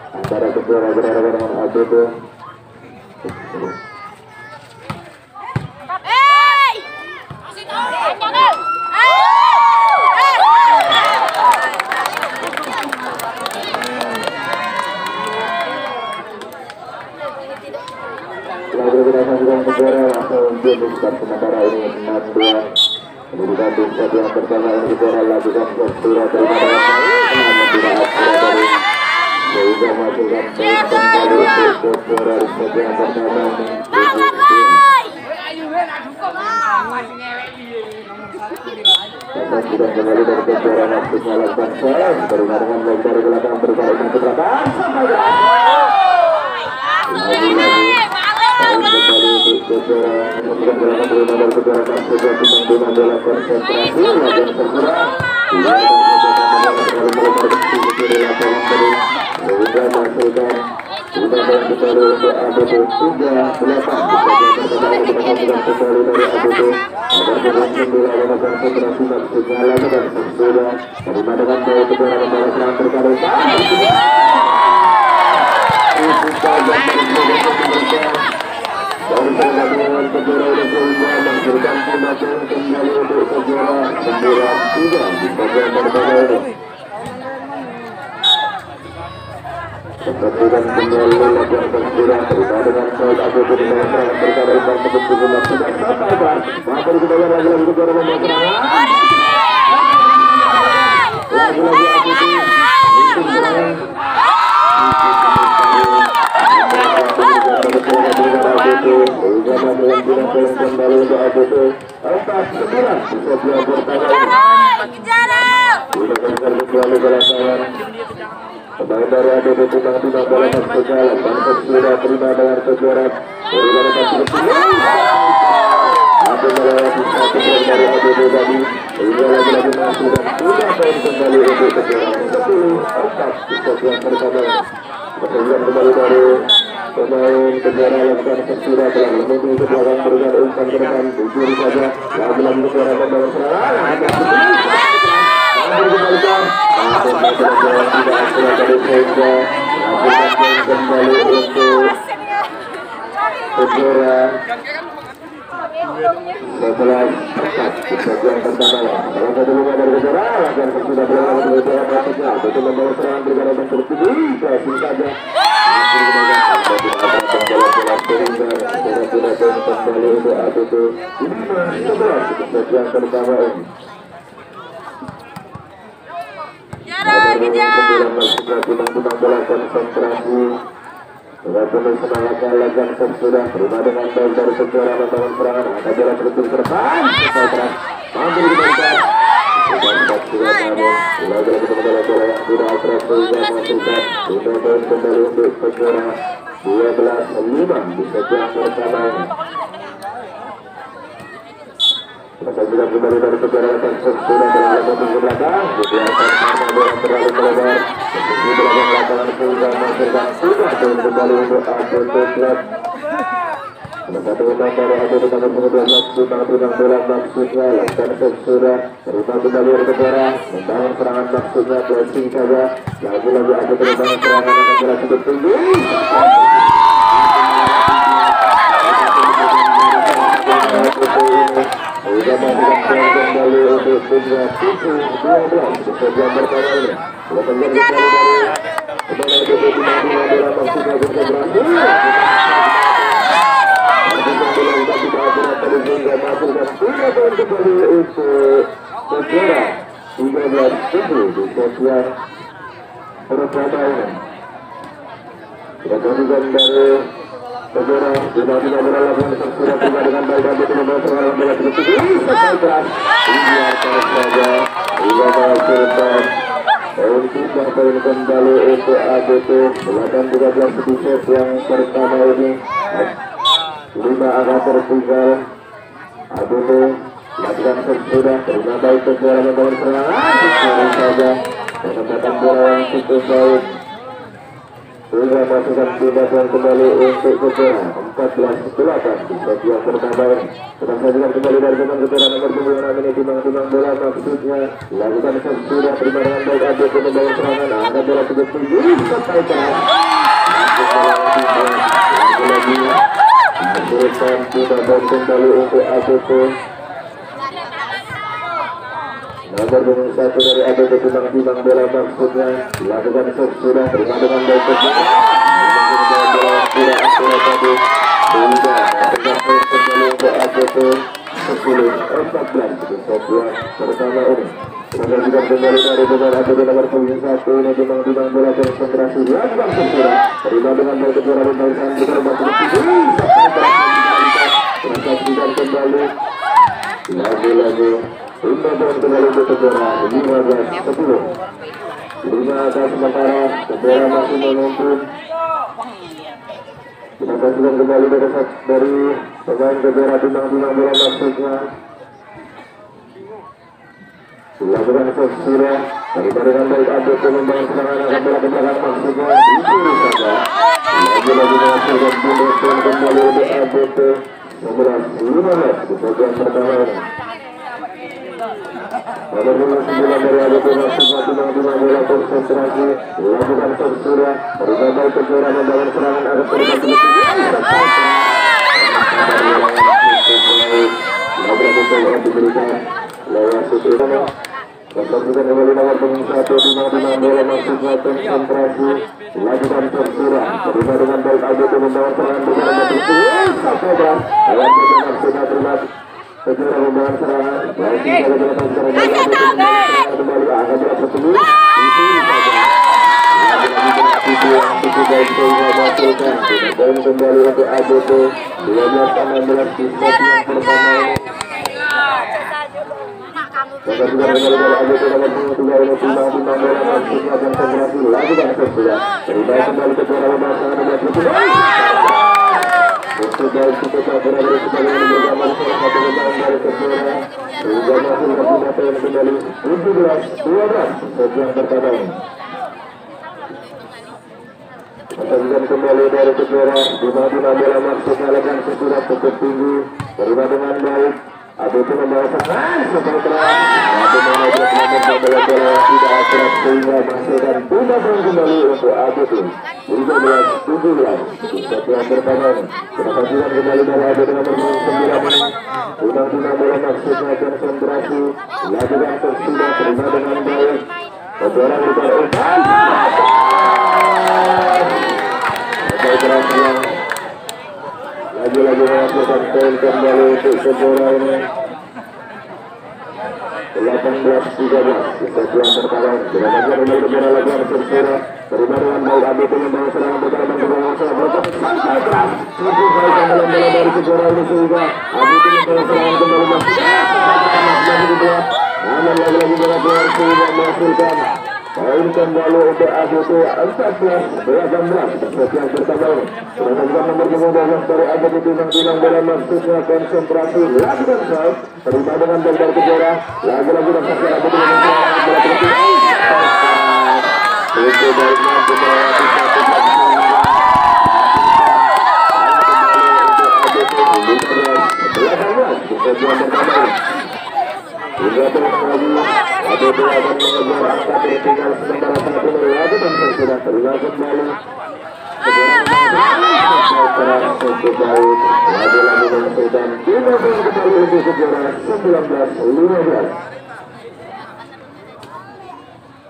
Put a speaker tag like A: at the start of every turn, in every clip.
A: Antara kedua dengan ABB. Untuk sementara ini 6-2. Kemudian di set yang pertama ini kita lakukan postura terima dari sehingga masukkan kembali untuk postura di set yang pertama ini. Sudah kembali dari postura maksudnya lakukan serang terima dengan baik dari belakang berbalik ke belakang sampai Pemain dari ABB timbang-timbang bola masuk ke dalam dan sudah terima dengan kejuaraan dari melewati satu dari ABB tadi sehingga lagi-lagi masuk dan sudah poin kembali untuk kejuaraan 10-4 di set yang pertama. Kemudian kembali dari pemain kejuaraan lakukan sudah telah menuju ke belakang berikan umpan ke depan ujung saja lagi-lagi kejuaraan membawa serangan dikembalikan kembali untuk kejuaraan setelah yang pertama dalam satu rumah dari kejuaraan akan sudah berlalu ke kejuaraan berikutnya untuk membawa serangan bergerak dan tertuju kasih saja kembali untuk ABB 5-11 yang pertama ini. Kejar, kejar. Konsentrasi Dengan penuh semangatnya Lagan sudah terima dengan baik dari Kejora membangun serangan. Ada bola terus ke depan. Keras mampu dikembalikan. Lagi-lagi bola yang sudah keras sehingga masukkan. Sudah poin kembali untuk Kejora 12-5 di set yang pertama. Masa juga kembali dari Kejora Lagan sudah berlalu ke belakang. Dibiarkan karena bola terlalu melebar. Di belakang lapangan sehingga masukkan. Sudah poin kembali untuk ABT Club. Satu umpan dari ABT Club kemudian maksudnya bola maksudnya Lagan sudah terima kembali dari Kejora membangun serangan maksudnya blessing saja. Lagi-lagi ABT membangun serangan yang bola cukup tinggi. Sudah masukkan kembali untuk Putra 7-12 di set yang pertama ini. Sudah terjadi sekali dari ABT bola maksudnya berhasil. Sudah poin kembali untuk Kejora 13-7 di set yang pertama ini. Sudah terjadi dari Kejora tidak berlakukan sudah tiba dengan baik dan betul membawa serangan bola cukup tinggi sekali keras dibiarkan saja hingga menghasilkan poin kembali untuk ABT 8-13 di set yang pertama ini. 5 angka tertinggal ABT lakukan sudah terima baik Kejora membangun serangan sekali saja menempatkan bola yang cukup baik sehingga masukkan tindakan kembali untuk Kejora 14-8 di set yang pertama ini. Sudah sajikan kembali dari teman Kejora nomor 26 ini timang-timang bola maksudnya lakukan sudah terima dengan baik ABT membangun serangan ada bola cukup tinggi sampai keras lagi masukkan tindakan kembali untuk ABT nomor 21 dari ABT timang-timang bola maksudnya lakukan sudah terima dengan baik Kejora bola sudah akurat tadi sehingga masukkan kembali untuk ABT 10-14 di set yang pertama ini. Sudah juga kembali dari pemain ABT nomor 21 ini timang-timang bola konsentrasi lakukan sudah terima dengan baik Kejora membangun serangan saksikan kembali lagi-lagi tindakan kembali untuk Kejora 15-10. 5 atas sementara Kejora masih memimpin. Kita saksikan kembali dari pemain Kejora timang-timang bola maksudnya dilakukan sudah daripada dengan baik ABT membangun serangan akan bola ke belakang maksudnya disuruh saja lagi-lagi menghasilkan tindakan kembali untuk ABT 11-15 di set yang pertama ini. Nomor 9 dari ABT maksudnya timang-timang bola konsentrasi dilakukan sudah terima baik Kejora membangun serangan akan terlibat diberikan lewat susunan. Saksikan kembali nomor 1 timang-timang bola maksudnya konsentrasi dilakukan sudah terima dengan baik ABT membangun serangan dengan Kejora lewat susunan sudah terima Kejora membangun serangan langsung saja dilakukan serangan ABT membangun kembali akan berhasil yang cukup baik sehingga masukkan poin kembali untuk ABT 12-16 di set yang pertama ini. Maka juga kembali dari ABT nomor 23 ini timang-timang bola maksudnya konsentrasi lakukan sudah terima kembali Kejora membangun serangan dengan untuk baik cukup berada di sebagai yang bersama satu kembali dari Kejora sehingga masukkan tindakan yang kembali 17-12 set yang pertama ini. Saksikan kembali dari Kejora timang-timang bola maksudnya Lagan sudah cukup tinggi terima dengan baik ABT membawa serangan sampai keras ABT menabrak bola tidak akurat sehingga masukkan tindakan kembali untuk ABT 15-17 di set yang pertama ini. Kita saksikan kembali dari ABT nomor 9 ini timang-timang bola maksudnya konsentrasi lakukan sudah terima dengan baik Kejora bukan umpan lagi-lagi menghasilkan poin kembali untuk Kejora ini. 18-13 di set yang pertama. Gerakannya kembali bergerak lagi Persipura. Terima dengan baik ABT membawa serangan bertahan ke bawah bola sampai keras. Menyelesaikan bola dari Persipura ini sehingga ABT membawa serangan kembali masuk. Namun lagi-lagi gerak sehingga menghasilkan poin kembali untuk ABT 14-18 set yang pertama. Berdasarkan nomor 12 dari ABT Timang bola maksudnya konsentrasi lakukan foul. Terima dengan Belbar Kejora. Lagi-lagi dan saksikan ABT membawa bola terus. Itu baiknya kembali hingga pulang lagi ABT akan mengejar angka tinggal sementara 1 lagi dan sudah terima kembali lagi-lagi menghasilkan 5 poin kembali untuk kejuaraan 19-15.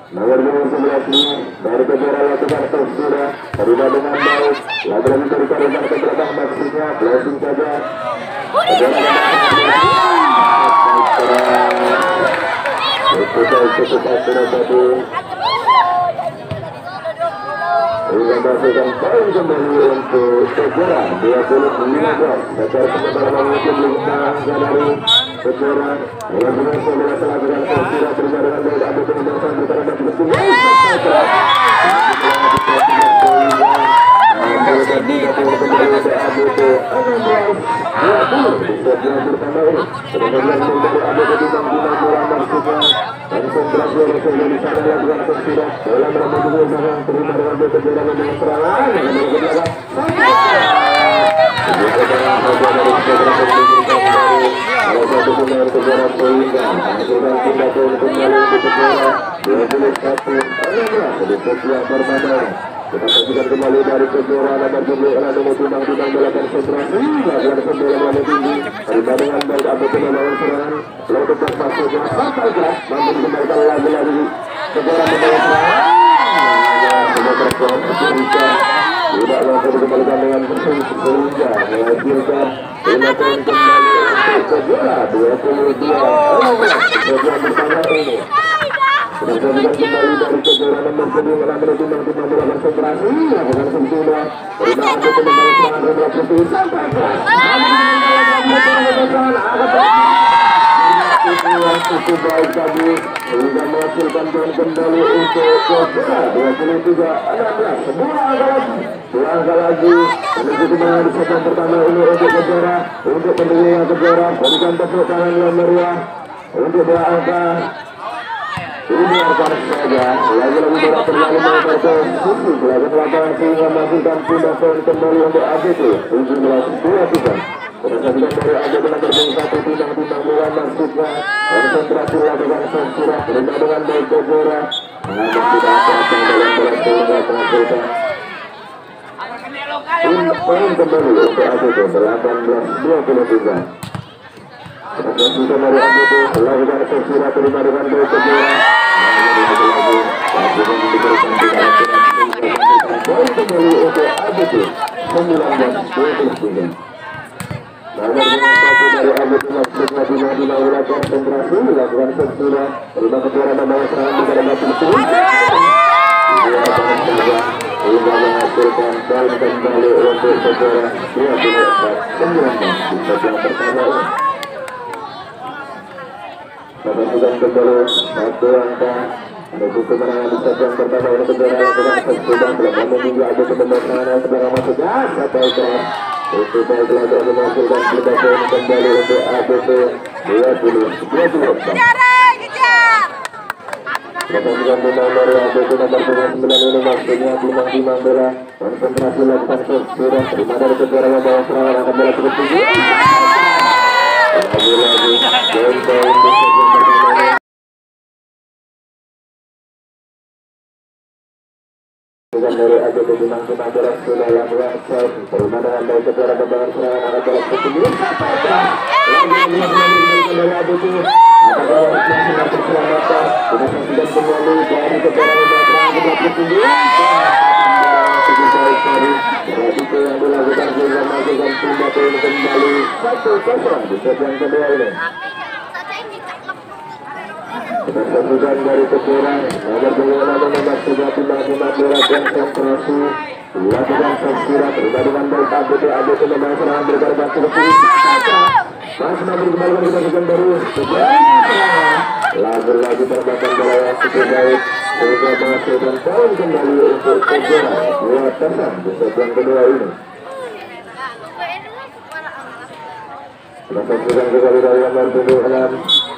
A: Nomor 11 ini dari kejuaraan lakukan sudah terima dengan baik. Lagi-lagi dari ke belakang maksudnya blessing saja. Menghasilkan poin kembali untuk kejuaraan 20-15. Dasar sementara mungkin lintang dari kejuaraan dengan sebelah lakukan sudah terima dengan baik. ABT membawa bertahan dan bertumbuh. Kita saksikan kembali dari kejuaraan nomor 12 Timang bola konsentrasi lakukan pembelaan tinggi terima dengan baik ABT melawan serangan lalu tetap masuknya sampai keras mampu dikembalikan lagi kejuaraan membawa serangan tidak langsung dikembalikan dengan bersih sehingga menghasilkan 5 poin kembali untuk kejuaraan 22-15 kejuaraan pertama ini. Berdasarkan kembali dari kejuaraan nomor 9 Timang bola konsentrasi lakukan sentuhan terima ABT membawa serangan bola putih sampai keras itu baik tadi sehingga menghasilkan poin kembali untuk kejuaraan 23-16. Dua angka lagi menuju kemenangan di set yang pertama ini untuk kejuaraan untuk pendirian kejuaraan. Berikan tepuk tangan yang meriah untuk dua angka. Ini akan saja lagi-lagi bola terlalu mengejar ke sisi belakang lapangan sehingga menghasilkan 5 poin kembali untuk ABT 17-23. Kita saksikan dari ABT nomor 1 Timang bola maksudnya konsentrasi lakukan sudah terima dengan baik kejuaraan namun tidak terapkan dalam bola sehingga menghasilkan poin kembali untuk ABT 18-23. Kita saksikan dari ABT lakukan sudah terima dengan baik kejuaraan poin kembali untuk ABT 19-23. Nomor 1 dari ABT maksudnya Timang bola konsentrasi lakukan sudah terima kejuaraan membawa serangan kepada Batu Suri. Ini akan saja hingga menghasilkan poin kembali untuk kejuaraan 24-19 di set yang pertama ini. Kita saksikan kembali satu angka menuju kemenangan di set yang pertama ini kejuaraan lakukan sudah belum menunggu ABT membawa serangan serangan masuknya sampai keras. Itu baiklah untuk menghasilkan 5 poin kembali untuk ABT 20-24. Pertandingan nomor ABT nomor 9 ini maksudnya Timang bola konsentrasi lakukan sudah terima dari kejuaraan membawa serangan akan bola cukup tinggi. Lagi-lagi poin di set yang pertama ini. Dari ABT Timang bola sudah lakukan serve terima dengan baik kejuaraan membawa serangan akan bola cukup tinggi. Dari ABT apakah masih masuk keselamatan kita saksikan kembali dari kejuaraan membawa serangan bola cukup tinggi. Itu yang dilakukan sehingga menghasilkan 5 poin kembali 1-0 di set yang kedua ini. Kemudian dari Kejuran nomor 26 nomor 35 merah konsentrasi lakukan tersirat perbandingan baik ABT memang serangan bergerak ke kiri masih mampu kembali kita sekian baru lagi terbakar bola yang cukup baik sehingga masuk dan poin kembali untuk Kejuran buat tenang di set yang kedua ini. Lakukan kembali dari nomor 26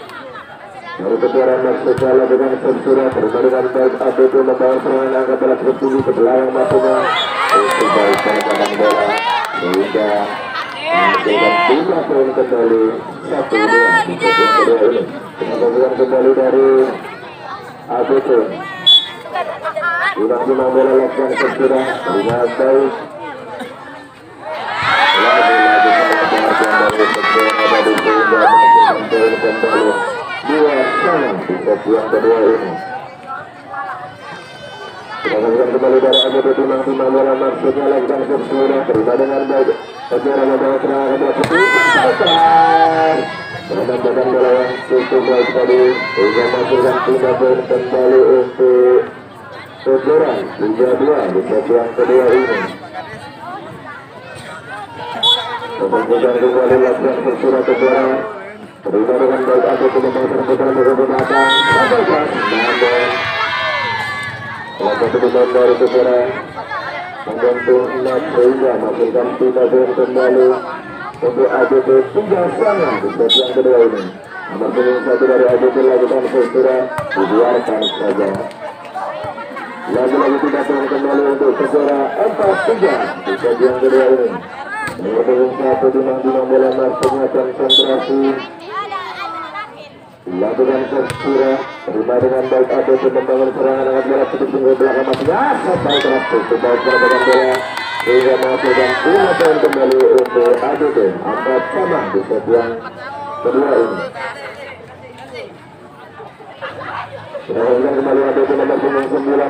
A: dari Kejuran maksudnya lakukan tersirat perbandingan baik ABT membawa serangan angkat bola cukup tinggi ke belakang masuknya untuk baik perbandingan bola sehingga dengan 5 poin kembali 1-2 di set yang kedua ini. Kemudian kembali dari ABT Lima bola lakukan tersirat dengan baik lagi sama dari Kejuran ada di sehingga masukkan poin kembali 2-1 di set yang kedua ini. Kemudian kembali dari ABT Timang bola maksudnya lakukan tersirat terima dengan baik Kejuran membawa serangan ke belakang menambahkan bola yang cukup baik tadi sehingga masukkan 5 poin kembali untuk Kejuran 3-2 di set yang kedua ini. Kemudian kembali lakukan tersirat Kejuran terima dengan baik ABT membawa serangan ke belakang sampaikan namun lakukan pemain dari Kejuran menggantung 6 sehingga masukkan 5 poin kembali untuk ABT 3-1 di set yang kedua ini. Nomor 1 dari ABT lakukan tersirat dibiarkan saja. Lagi-lagi 3 poin kembali untuk Kejuran 4-3 di set yang kedua ini. Nomor 1 Timang bola maksudnya konsentrasi lakukan tersirat terima dengan baik ABT membangun serangan dengan bola cukup tinggi belakang masuknya sampai terakhir baik perbaikan bola sehingga masukkan 5 poin kembali untuk ABT 4-4 di set yang kedua ini. Kemudian kembali ABT nomor 9 Timang bola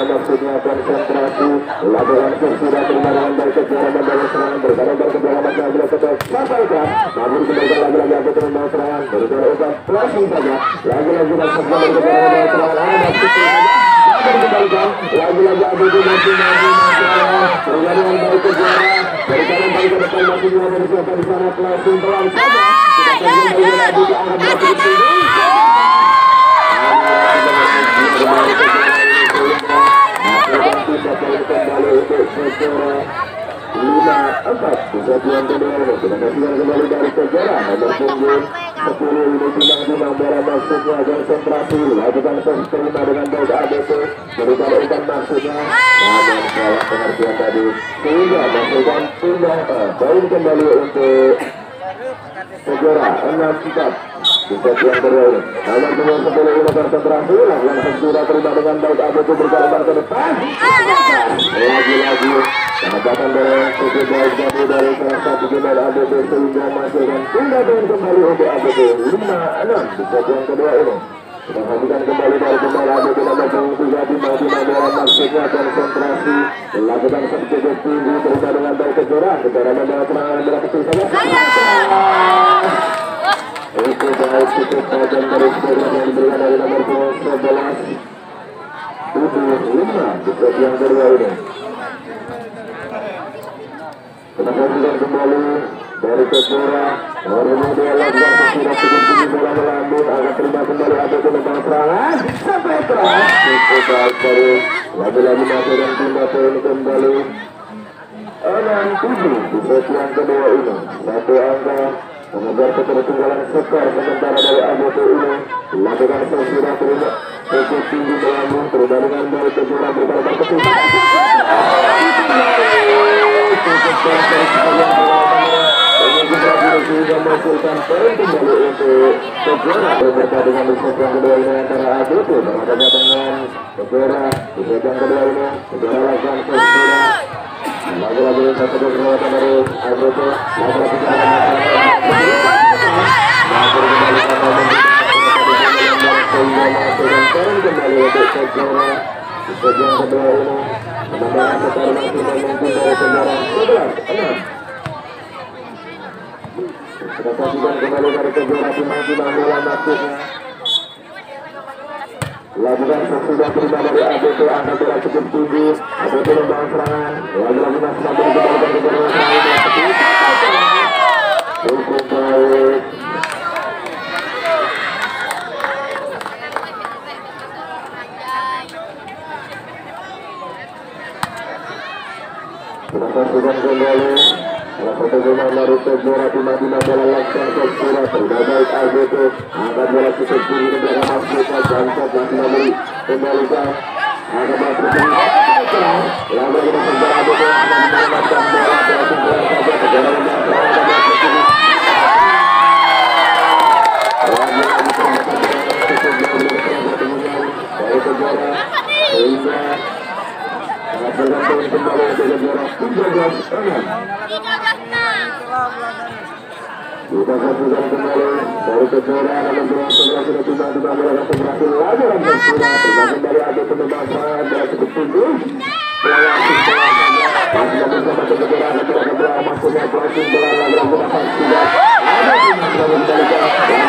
A: maksudnya konsentrasi lakukan tersirat terima dengan baik Kejuran membangun serangan berkali-kali ke belakang masuknya sampaikan namun kembali lagi-lagi ABT membangun serangan berkali flashing saja lagi-lagi masuknya berkali-kali membangun serangan dikembalikan lagi-lagi ABT masih terima dengan baik Kejuran berkali-kali ke depan masuknya bersiapkan di sana flashing pelan saja kita kembali lagi ke arah belakang kembali untuk Kejuran 5-4 di set yang kedua ini. Kita saksikan kembali dari Kejuran nomor 10 ini Timang bola maksudnya konsentrasi lakukan terima dengan baik ABT berikan umpan maksudnya namun salah pengertian tadi sehingga masukkan 5 poin kembali untuk Kejuran 6-4 di set yang kedua ini. Nomor 10 ini konsentrasi lakukan tersirat terima dengan baik ABT berkali-kali ke depan lagi-lagi penempatan bola yang cukup baik dari salah satu pemain ABT sehingga masukkan 3 poin kembali untuk ABT 5-6 di set yang kedua ini. Kita saksikan kembali dari pemain ABT nomor 3 Timang bola maksudnya konsentrasi lakukan sedikit tinggi terima dengan baik Kejuran membawa serangan bola kecil saja itu baik cukup tajam dari Kejuran yang diberikan dari nomor 11 5 di set yang kedua ini. Kita saksikan kembali dari Kejuran nomor 2 lakukan tersirat cukup tinggi bola melambung akan terima kembali ABT membawa serangan sampai keras itu baik dari lagi-lagi masukkan 5 poin kembali 6-7 di set yang kedua ini. Satu angka mengejar ketertinggalan skor sementara dari ABT ini lakukan tersirat terima cukup tinggi melambung terima dengan baik Kejuran berkali-kali kecil sudah menghasilkan poin kembali untuk Kejuran berbeda dengan di set yang kedua ini antara ABT berhadapan dengan Kejuran di set yang kedua ini Kejuran lakukan tersirat lagi-lagi satu perbuatan dari ABT lagi-lagi poin kembali untuk Kejuran di set yang kedua ini menambahkan secara maksimal mungkin dari Kejuran 11-6. Kita saksikan kembali dari Kejuran Timang bola maksudnya lakukan sesudah terima dari ABT angka bola cukup tinggi. ABT membangun serangan, lagi-lagi masih mampu dikembalikan ke bola serangan cukup baik. Pastikan kembali salah satu pemain dari Tejora tiba-tiba bola lakukan ke surat terbaik ABT angkat bola cukup tinggi ke belakang masuknya Jansat masih memberi kembalikan angkat bola cukup tinggi lalu kita sejarah ABT akan mendapatkan bola berhasil bola saja Tejora membangun bola cukup tinggi lagi-lagi terdapat bola cukup tinggi dari Tejora sehingga bergantung kembali ke Tejora 13-6. Kita saksikan kembali dari Tejora namun bola sebelah sudah tiba-tiba bola langsung berhasil lagi langsung sudah terima kembali ada penembak serangan bola cukup tinggi bola bola masih bersama Tejora ada bola masuknya crossing bola lagi langsung dapat sudah ada timnas sudah mengembalikan bola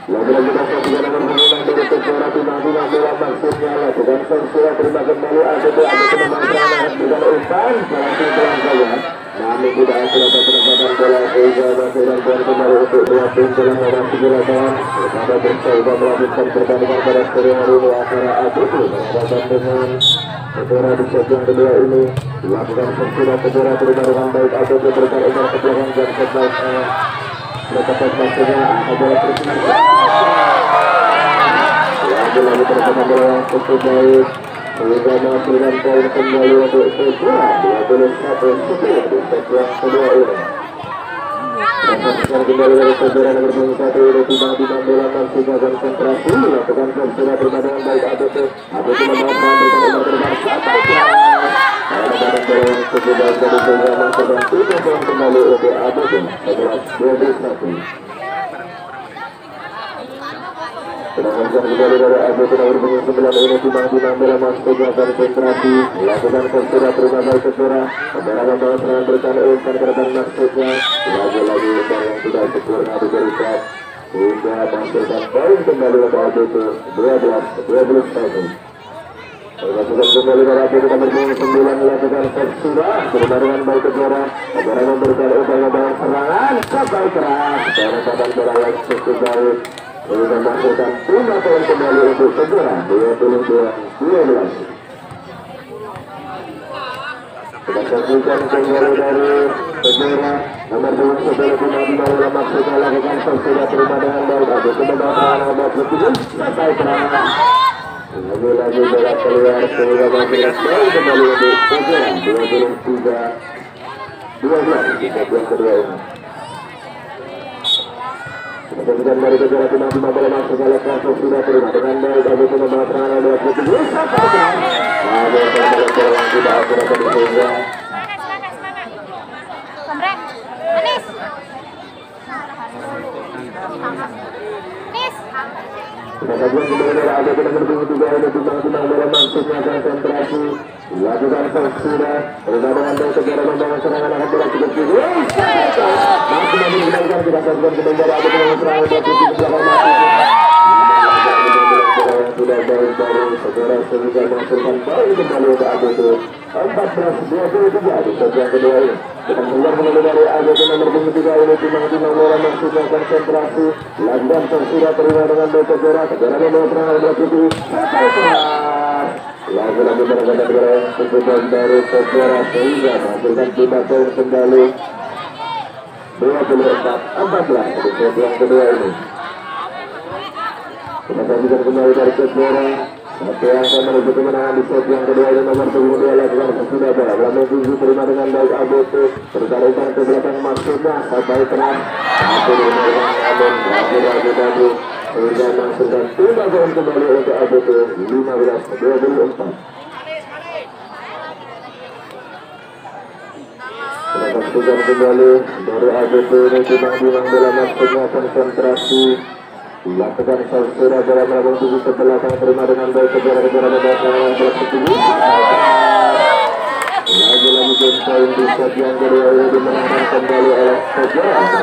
A: lagi-lagi dapat juga nomor penggunaan dari Tejora tiba-tiba bola maksudnya lakukan sensual terima kembali ABT memang serangan dengan umpan langsung pelan saja namun tidak selesai penempatan bola sehingga masukkan bola kembali untuk dua tim dalam nomor 9 pada bercoba melanjutkan pertandingan pada sore hari ini antara ABT berhadapan dengan Tejora di set yang kedua ini dilakukan sensual Tejora terima dengan baik ABT bertarik ke belakang dan setelah berkata maksudnya bola terkena lagi-lagi terkena bola yang cukup baik sehingga menghasilkan poin kembali untuk Tejora 21-10 di set yang kedua ini. Saksikan kembali dari Tejora nomor 1 ini tiba-tiba bola maksudnya konsentrasi lakukan Tejora terima dengan baik ABT membawa peran berkali-kali terbang sampai ada bola yang cukup baik dari Tejora masukkan 3 poin kembali untuk ABT 11-21. Sedangkan kembali dari ABT nomor 9 ini tiba-tiba bola masuknya konsentrasi lakukan Tejora terima baik Tejora Tejora membawa serangan berkali umpan ke depan masuknya lagi-lagi umpan yang sudah sempurna diberikan sehingga menghasilkan poin kembali untuk ABT 12-21. Masukkan kembali dari ABT nomor 9 melakukan Tejora terima dengan baik Tejora memberikan upaya membangun serangan sampai keras penempatan bola yang cukup baik sehingga menghasilkan 5 poin kembali untuk Tejora 22-12. Kita saksikan kembali dari Tejora nomor 2 tiba-tiba bola maksudnya lakukan Tejora terima dengan baik ABT membawa serangan abad bertujuh sampai keras lagi-lagi bola keluar sehingga menghasilkan poin kembali untuk Tejora 23-12 di set yang kedua ini. Kemudian dari Tejora tiba-tiba bola masuk oleh Krasus sudah terima dengan baik ABT membawa serangan abad bertujuh sampai keras lalu bola yang tidak akurat dari sehingga kita sajian kembali dari ABT nomor 23 ini tiba-tiba bola maksudnya konsentrasi lakukan Tejora terima dengan baik Tejora membangun serangan akan bola cukup tinggi masih dikembalikan kita sajian kembali dari ABT membangun serangan bola cukup tinggi belakang bola yang sudah baik dari Tejora sehingga menghasilkan poin kembali untuk ABT 14-23 di set yang kedua ini. Kita keluar kembali dari ABT nomor 23 ini tiba-tiba bola maksudnya konsentrasi lakukan Tejora terima dengan baik Tejora membawa serangan bola cukup sampai keras lagi-lagi berkata bola yang cukup dari Tejora sehingga menghasilkan 5 poin kembali 24-14 di set yang kedua ini. Kita saksikan kembali dari Kejora. Satu yang akan menuju kemenangan di set yang kedua ini nomor 22 lakukan sesudah bola. Belakang tinggi terima dengan baik ABT. Bertaruhan ke belakang maksudnya sampai keras. Satu dengan Amin. Ragu-ragu. Sehingga langsung dan 3 poin kembali untuk ABT 15-24. Kita saksikan kembali dari ABT ini timang-timang bola maksudnya konsentrasi. Lakukan saudara dalam melakukan tubuh ke belakang terima dengan baik kejar-kejar belakang tersebut. Lagi-lagi game point di set yang kedua ini dimenangkan kembali oleh Kejora.